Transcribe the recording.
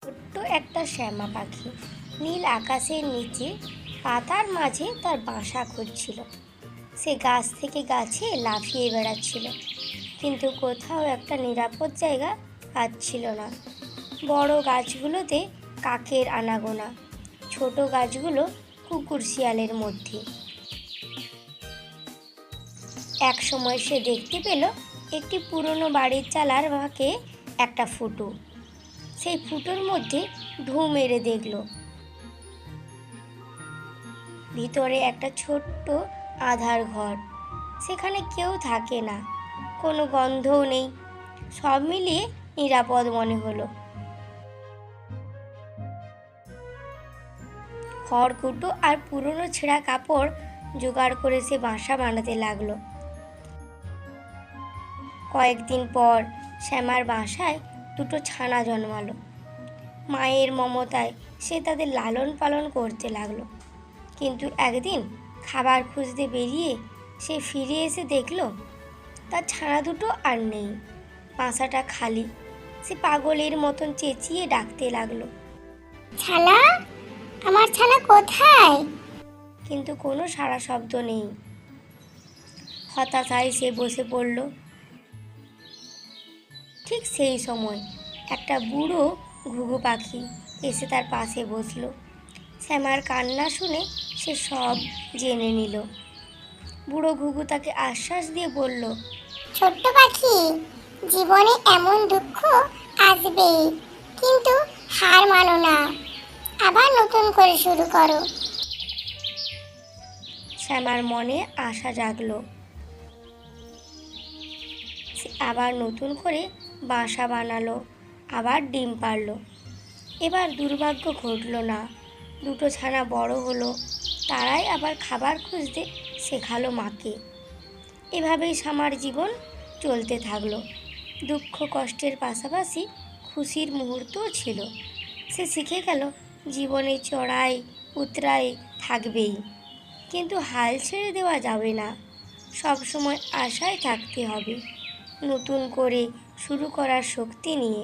ছোট্ট একটা শ্যামা পাখি নীল আকাশের নিচে পাতার মাঝে তার বাসা খুঁজছিল। সে গাছ থেকে গাছে লাফিয়ে বেড়াচ্ছিল, কিন্তু কোথাও একটা নিরাপদ জায়গা পাচ্ছিল না। বড় গাছগুলোতে কাকের আনাগোনা, ছোট গাছগুলো কুকুর শিয়ালের মধ্যে। এক সময় সে দেখতে পেল একটি পুরনো বাড়ির চালার ফাঁকে একটা ফুটো। সেই ফুটোর মধ্যে ঢু মেরে দেখল ভিতরে একটা ছোট্ট আধার ঘর। সেখানে কেউ থাকে না, কোনো গন্ধও নেই, সব মিলিয়ে নিরাপদ মনে হলো। খড়কুটো আর পুরনো ছেঁড়া কাপড় জোগাড় করে সে বাসা বানাতে লাগলো। কয়েকদিন পর শ্যামার বাসায় দুটো ছানা জন্মালো। মায়ের মমতায় সে তাদের লালন পালন করতে লাগলো। কিন্তু একদিন খাবার খুঁজতে বেরিয়ে সে ফিরে এসে দেখল তার ছানা দুটো আর নেই, বাসাটা খালি। সে পাগলের মতন চেঁচিয়ে ডাকতে লাগলো, ছানা, আমার ছানা কোথায়? কিন্তু কোনো সাড়া শব্দ নেই। হতাশায় সে বসে পড়ল। ঠিক সেই সময় একটা বুড়ো ঘুঘু পাখি এসে তার পাশে বসলো। শ্যামার কান্না শুনে সে সব জেনে নিল। বুড়ো ঘুঘু তাকে আশ্বাস দিয়ে বলল, ছোট্ট পাখি, জীবনে এমন দুঃখ আসবে, কিন্তু হার মানো না, আবার নতুন করে শুরু করো। শ্যামার মনে আশা জাগলো। সে আবার নতুন করে বাসা বানালো, আবার ডিম পারলো। এবার দুর্ভাগ্য ঘটল না, দুটো ছানা বড় হলো। তারাই আবার খাবার খুঁজতে শেখালো মাকে। এভাবেই শ্যামার জীবন চলতে থাকলো। দুঃখ কষ্টের পাশাপাশি খুশির মুহূর্তও ছিল। সে শিখে গেল জীবনে চড়াই উতরাই থাকবেই, কিন্তু হাল ছেড়ে দেওয়া যাবে না। সবসময় আশায় থাকতে হবে, নতুন করে শুরু করার শক্তি নিয়ে।